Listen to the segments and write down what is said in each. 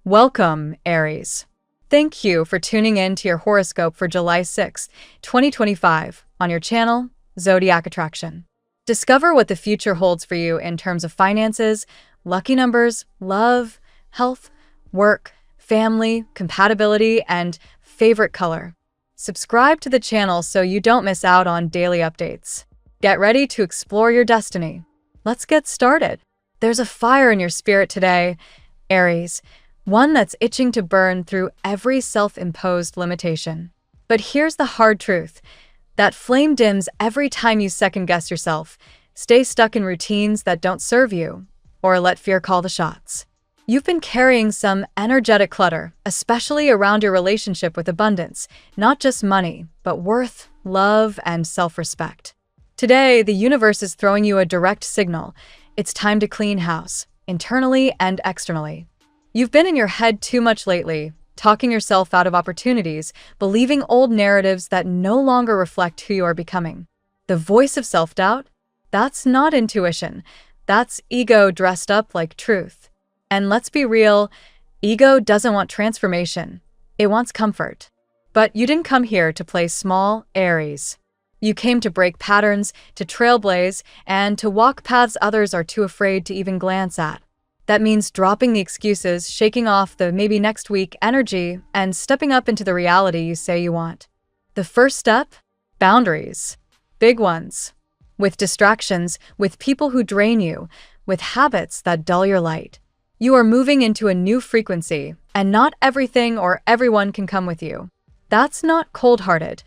Welcome, Aries. Thank you for tuning in to your horoscope for July 6, 2025, on your channel, Zodiac Attraction. Discover what the future holds for you in terms of finances, lucky numbers, love, health, work, family, compatibility, and favorite color. Subscribe to the channel so you don't miss out on daily updates. Get ready to explore your destiny. Let's get started. There's a fire in your spirit today, Aries. One that's itching to burn through every self-imposed limitation. But here's the hard truth. That flame dims every time you second-guess yourself, stay stuck in routines that don't serve you, or let fear call the shots. You've been carrying some energetic clutter, especially around your relationship with abundance, not just money, but worth, love, and self-respect. Today, the universe is throwing you a direct signal. It's time to clean house, internally and externally. You've been in your head too much lately, talking yourself out of opportunities, believing old narratives that no longer reflect who you are becoming. The voice of self-doubt? That's not intuition. That's ego dressed up like truth. And let's be real, ego doesn't want transformation. It wants comfort. But you didn't come here to play small, Aries. You came to break patterns, to trailblaze, and to walk paths others are too afraid to even glance at. That means dropping the excuses, shaking off the maybe next week energy, and stepping up into the reality you say you want. The first step? Boundaries. Big ones. With distractions, with people who drain you, with habits that dull your light. You are moving into a new frequency, and not everything or everyone can come with you. That's not cold-hearted.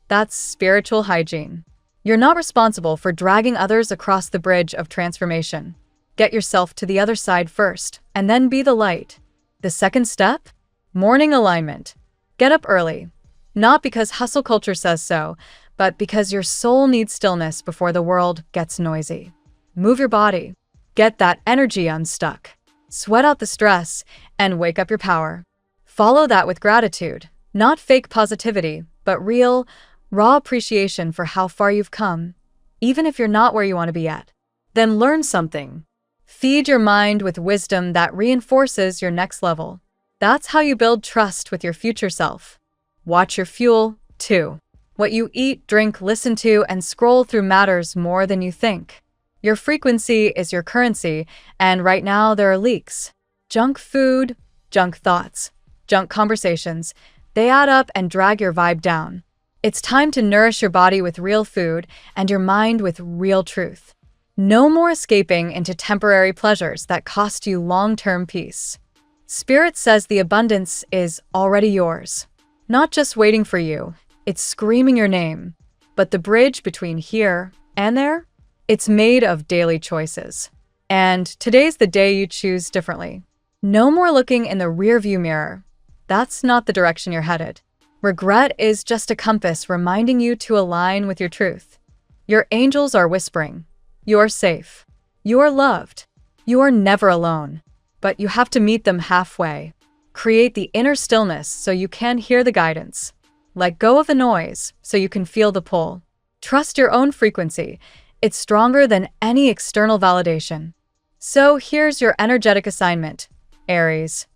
That's spiritual hygiene. You're not responsible for dragging others across the bridge of transformation. Get yourself to the other side first, and then be the light. The second step? Morning alignment. Get up early. Not because hustle culture says so, but because your soul needs stillness before the world gets noisy. Move your body. Get that energy unstuck. Sweat out the stress, and wake up your power. Follow that with gratitude. Not fake positivity, but real, raw appreciation for how far you've come, even if you're not where you want to be yet. Then learn something. Feed your mind with wisdom that reinforces your next level. That's how you build trust with your future self. Watch your fuel, too. What you eat, drink, listen to, and scroll through matters more than you think. Your frequency is your currency, and right now there are leaks. Junk food, junk thoughts, junk conversations. They add up and drag your vibe down. It's time to nourish your body with real food and your mind with real truth. No more escaping into temporary pleasures that cost you long-term peace. Spirit says the abundance is already yours. Not just waiting for you, it's screaming your name. But the bridge between here and there? It's made of daily choices. And today's the day you choose differently. No more looking in the rearview mirror. That's not the direction you're headed. Regret is just a compass reminding you to align with your truth. Your angels are whispering. You're safe. You are loved. You are never alone. But you have to meet them halfway. Create the inner stillness so you can hear the guidance. Let go of the noise so you can feel the pull. Trust your own frequency. It's stronger than any external validation. So here's your energetic assignment, Aries.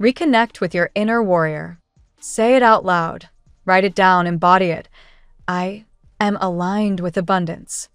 Reconnect with your inner warrior. Say it out loud. Write it down, embody it. I am aligned with abundance.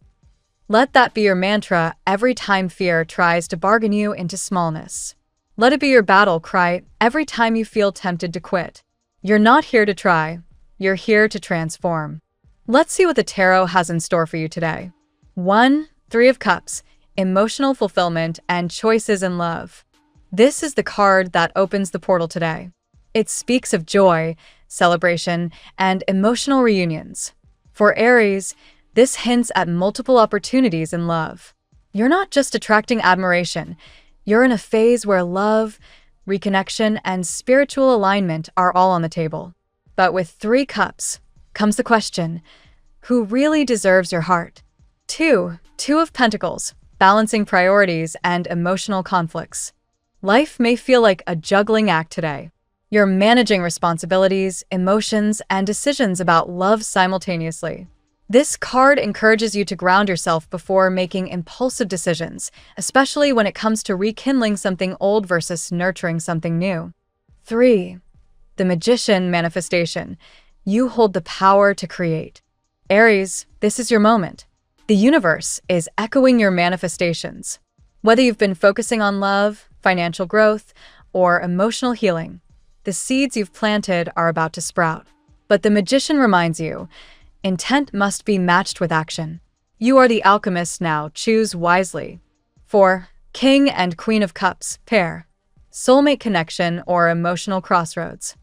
Let that be your mantra every time fear tries to bargain you into smallness. Let it be your battle cry every time you feel tempted to quit. You're not here to try. You're here to transform. Let's see what the tarot has in store for you today. 1, 3 of Cups, emotional fulfillment and choices in love. This is the card that opens the portal today. It speaks of joy, celebration, and emotional reunions. For Aries, this hints at multiple opportunities in love. You're not just attracting admiration. You're in a phase where love, reconnection, and spiritual alignment are all on the table. But with 3 cups comes the question, who really deserves your heart? 2 of Pentacles, balancing priorities and emotional conflicts. Life may feel like a juggling act today. You're managing responsibilities, emotions, and decisions about love simultaneously. This card encourages you to ground yourself before making impulsive decisions, especially when it comes to rekindling something old versus nurturing something new. 3. The Magician Manifestation. You hold the power to create. Aries, this is your moment. The universe is echoing your manifestations. Whether you've been focusing on love, financial growth, or emotional healing, the seeds you've planted are about to sprout. But the Magician reminds you, intent must be matched with action. You are the alchemist now, choose wisely. 4. King and Queen of Cups, pair. Soulmate connection or emotional crossroads.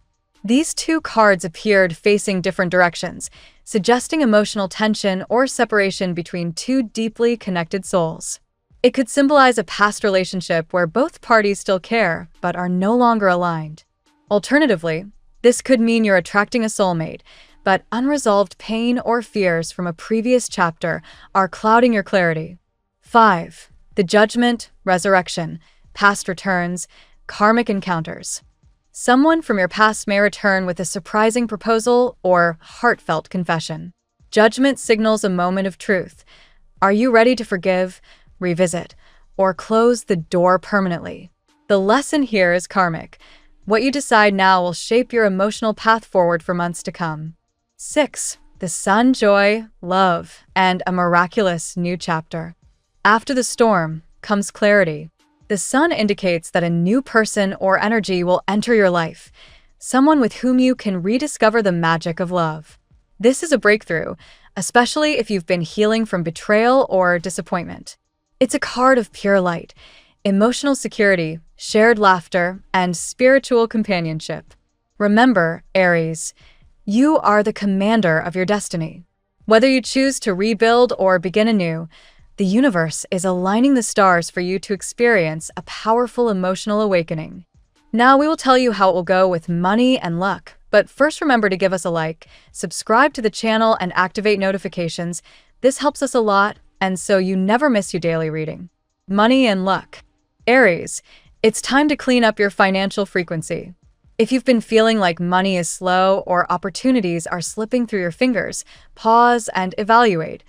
These two cards appeared facing different directions, suggesting emotional tension or separation between two deeply connected souls. It could symbolize a past relationship where both parties still care but are no longer aligned. Alternatively, this could mean you're attracting a soulmate, but unresolved pain or fears from a previous chapter are clouding your clarity. 5. The Judgment, Resurrection, Past Returns, Karmic Encounters. Someone from your past may return with a surprising proposal or heartfelt confession. Judgment signals a moment of truth. Are you ready to forgive, revisit, or close the door permanently? The lesson here is karmic. What you decide now will shape your emotional path forward for months to come. 6. The Sun, Joy, Love, and a Miraculous New Chapter. After the storm comes clarity. The sun indicates that a new person or energy will enter your life, someone with whom you can rediscover the magic of love. This is a breakthrough, especially if you've been healing from betrayal or disappointment. It's a card of pure light, emotional security, shared laughter, and spiritual companionship. Remember, Aries, you are the commander of your destiny. Whether you choose to rebuild or begin anew, the universe is aligning the stars for you to experience a powerful emotional awakening. Now we will tell you how it will go with money and luck, but first remember to give us a like, subscribe to the channel, and activate notifications. This helps us a lot, and so you never miss your daily reading. Money and luck. Aries, it's time to clean up your financial frequency. If you've been feeling like money is slow or opportunities are slipping through your fingers, pause and evaluate.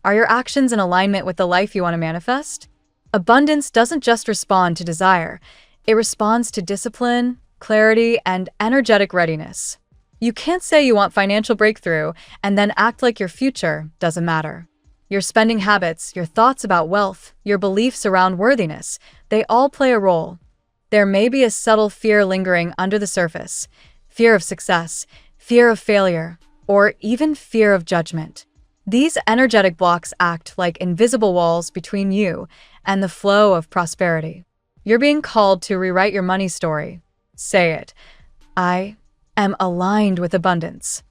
Are your actions in alignment with the life you want to manifest? Abundance doesn't just respond to desire. It responds to discipline, clarity, and energetic readiness. You can't say you want financial breakthrough and then act like your future doesn't matter. Your spending habits, your thoughts about wealth, your beliefs around worthiness, they all play a role. There may be a subtle fear lingering under the surface, fear of success, fear of failure, or even fear of judgment. These energetic blocks act like invisible walls between you and the flow of prosperity. You're being called to rewrite your money story. Say it. I am aligned with abundance.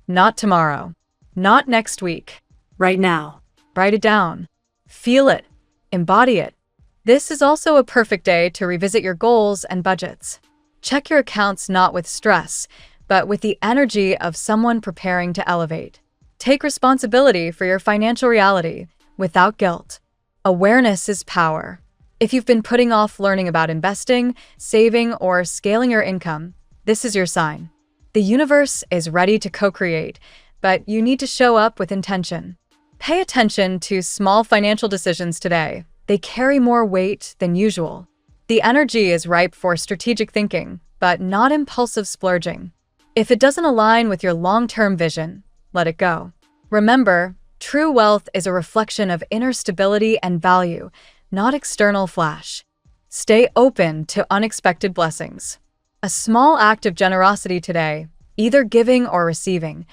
Not tomorrow. Not next week. Right now. Write it down. Feel it. Embody it. This is also a perfect day to revisit your goals and budgets. Check your accounts not with stress, but with the energy of someone preparing to elevate. Take responsibility for your financial reality without guilt. Awareness is power. If you've been putting off learning about investing, saving, or scaling your income, this is your sign. The universe is ready to co-create, but you need to show up with intention. Pay attention to small financial decisions today. They carry more weight than usual. The energy is ripe for strategic thinking, but not impulsive splurging. If it doesn't align with your long-term vision, let it go. Remember, true wealth is a reflection of inner stability and value, not external flash. Stay open to unexpected blessings. A small act of generosity today, either giving or receiving,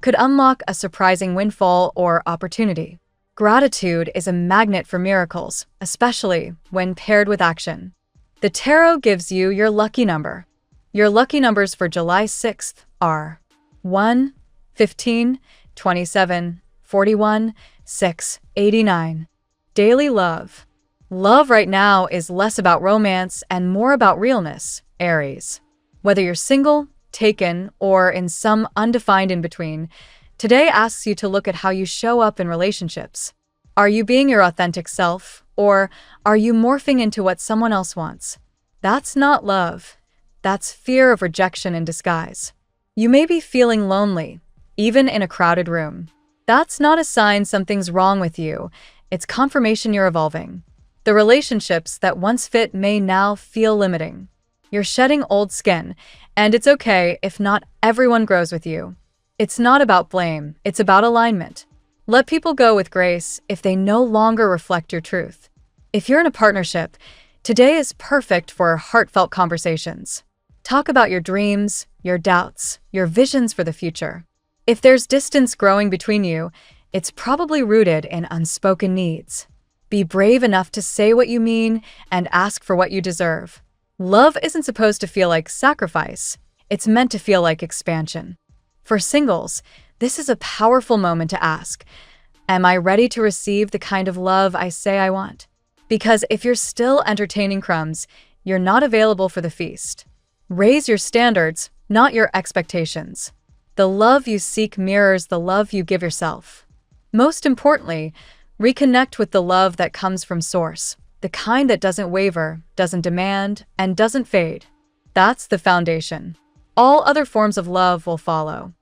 could unlock a surprising windfall or opportunity. Gratitude is a magnet for miracles, especially when paired with action. The tarot gives you your lucky number. Your lucky numbers for July 6th are 1, 15, 27, 41, 6, 89. Daily love. Love right now is less about romance and more about realness, Aries. Whether you're single, taken, or in some undefined in-between, today asks you to look at how you show up in relationships. Are you being your authentic self, or are you morphing into what someone else wants? That's not love. That's fear of rejection in disguise. You may be feeling lonely, even in a crowded room. That's not a sign something's wrong with you. It's confirmation you're evolving. The relationships that once fit may now feel limiting. You're shedding old skin, and it's okay if not everyone grows with you. It's not about blame, it's about alignment. Let people go with grace if they no longer reflect your truth. If you're in a partnership, today is perfect for heartfelt conversations. Talk about your dreams, your doubts, your visions for the future. If there's distance growing between you, it's probably rooted in unspoken needs. Be brave enough to say what you mean and ask for what you deserve. Love isn't supposed to feel like sacrifice. It's meant to feel like expansion. For singles, this is a powerful moment to ask, am I ready to receive the kind of love I say I want? Because if you're still entertaining crumbs, you're not available for the feast. Raise your standards, not your expectations. The love you seek mirrors the love you give yourself. Most importantly, reconnect with the love that comes from source, the kind that doesn't waver, doesn't demand, and doesn't fade. That's the foundation. All other forms of love will follow.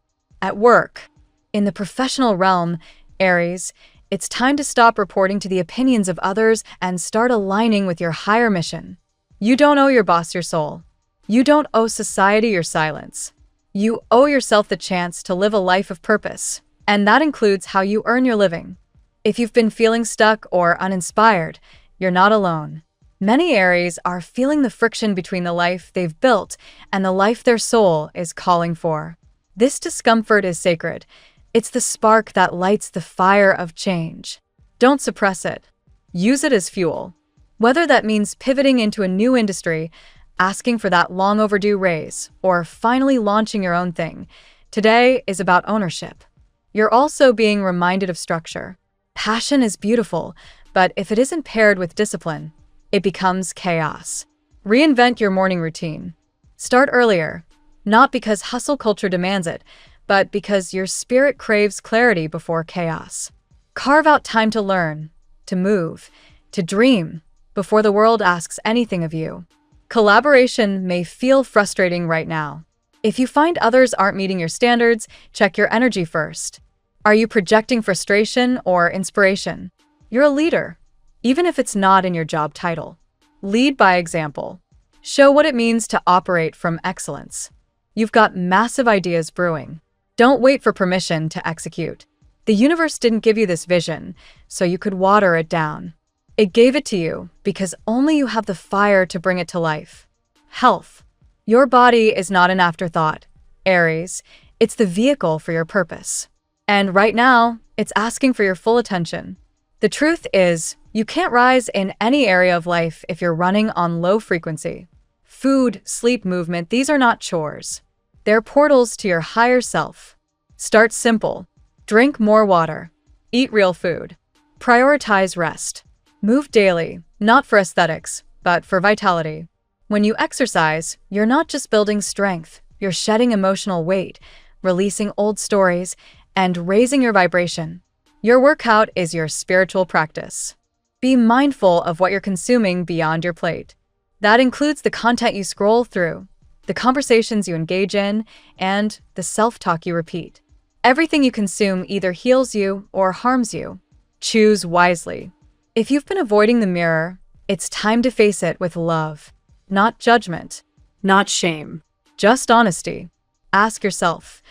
At work, in the professional realm, Aries, it's time to stop reporting to the opinions of others and start aligning with your higher mission. You don't owe your boss your soul. You don't owe society your silence. You owe yourself the chance to live a life of purpose, and that includes how you earn your living. If you've been feeling stuck or uninspired, you're not alone. Many Aries are feeling the friction between the life they've built and the life their soul is calling for. This discomfort is sacred. It's the spark that lights the fire of change. Don't suppress it. Use it as fuel. Whether that means pivoting into a new industry, asking for that long overdue raise, or finally launching your own thing, today is about ownership. You're also being reminded of structure. Passion is beautiful, but if it isn't paired with discipline, it becomes chaos. Reinvent your morning routine. Start earlier, not because hustle culture demands it, but because your spirit craves clarity before chaos. Carve out time to learn, to move, to dream, before the world asks anything of you. Collaboration may feel frustrating right now. If you find others aren't meeting your standards, check your energy first. Are you projecting frustration or inspiration? You're a leader, even if it's not in your job title. Lead by example. Show what it means to operate from excellence. You've got massive ideas brewing. Don't wait for permission to execute. The universe didn't give you this vision, so you could water it down. It gave it to you because only you have the fire to bring it to life. Health. Your body is not an afterthought, Aries. It's the vehicle for your purpose. And right now, it's asking for your full attention. The truth is, you can't rise in any area of life if you're running on low frequency. Food, sleep, movement, these are not chores. They're portals to your higher self. Start simple. Drink more water. Eat real food. Prioritize rest. Move daily, not for aesthetics, but for vitality. When you exercise, you're not just building strength, you're shedding emotional weight, releasing old stories, and raising your vibration. Your workout is your spiritual practice. Be mindful of what you're consuming beyond your plate. That includes the content you scroll through, the conversations you engage in, and the self-talk you repeat. Everything you consume either heals you or harms you. Choose wisely. If you've been avoiding the mirror, it's time to face it with love. Not judgment, not shame, just honesty. Ask yourself,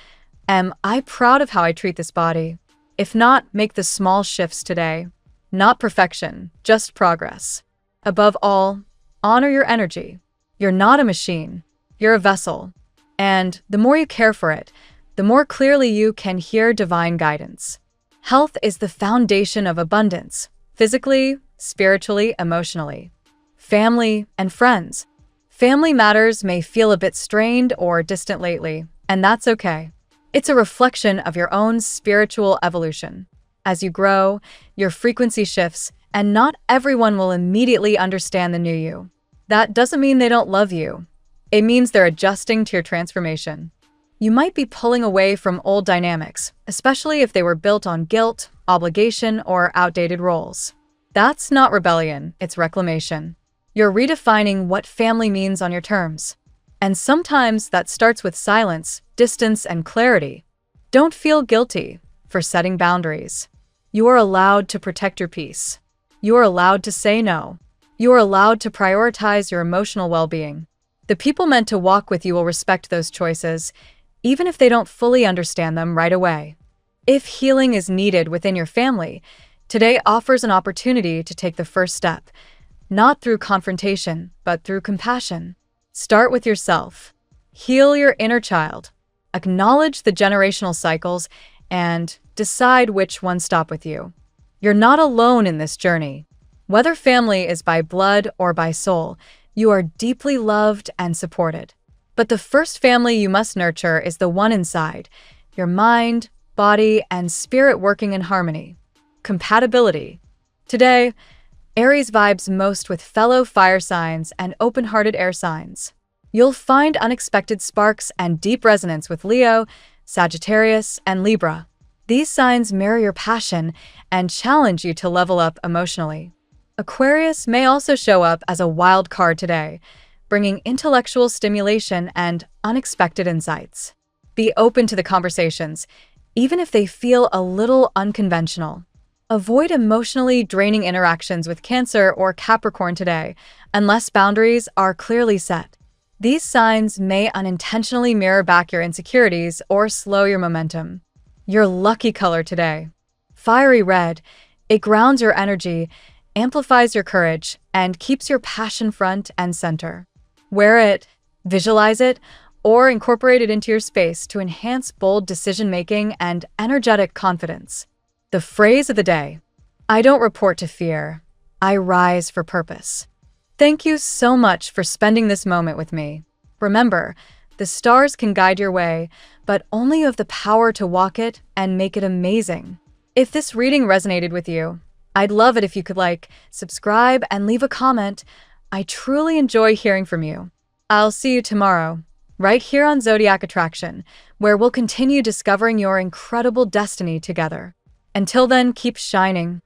am I proud of how I treat this body? If not, make the small shifts today. Not perfection, just progress. Above all, honor your energy. You're not a machine. You're a vessel. And the more you care for it, the more clearly you can hear divine guidance. Health is the foundation of abundance, physically, spiritually, emotionally. Family and friends. Family matters may feel a bit strained or distant lately, and that's okay. It's a reflection of your own spiritual evolution. As you grow, your frequency shifts, and not everyone will immediately understand the new you. That doesn't mean they don't love you. It means they're adjusting to your transformation. You might be pulling away from old dynamics, especially if they were built on guilt, obligation, or outdated roles. That's not rebellion, it's reclamation. You're redefining what family means on your terms. And sometimes that starts with silence, distance, and clarity. Don't feel guilty for setting boundaries. You are allowed to protect your peace. You are allowed to say no. You are allowed to prioritize your emotional well-being. The people meant to walk with you will respect those choices, even if they don't fully understand them right away. If healing is needed within your family, today offers an opportunity to take the first step, not through confrontation, but through compassion. Start with yourself. Heal your inner child. Acknowledge the generational cycles and decide which ones stop with you. You're not alone in this journey. Whether family is by blood or by soul, you are deeply loved and supported. But the first family you must nurture is the one inside, your mind, body, and spirit working in harmony. Compatibility. Today, Aries vibes most with fellow fire signs and open-hearted air signs. You'll find unexpected sparks and deep resonance with Leo, Sagittarius, and Libra. These signs mirror your passion and challenge you to level up emotionally. Aquarius may also show up as a wild card today, bringing intellectual stimulation and unexpected insights. Be open to the conversations, even if they feel a little unconventional. Avoid emotionally draining interactions with Cancer or Capricorn today, unless boundaries are clearly set. These signs may unintentionally mirror back your insecurities or slow your momentum. Your lucky color today. Fiery red. It grounds your energy, amplifies your courage, and keeps your passion front and center. Wear it, visualize it, or incorporate it into your space to enhance bold decision-making and energetic confidence. The phrase of the day: I don't report to fear, I rise for purpose. Thank you so much for spending this moment with me. Remember, the stars can guide your way, but only you have the power to walk it and make it amazing. If this reading resonated with you, I'd love it if you could subscribe, and leave a comment. I truly enjoy hearing from you. I'll see you tomorrow, right here on Zodiac Attraction, where we'll continue discovering your incredible destiny together. Until then, keep shining.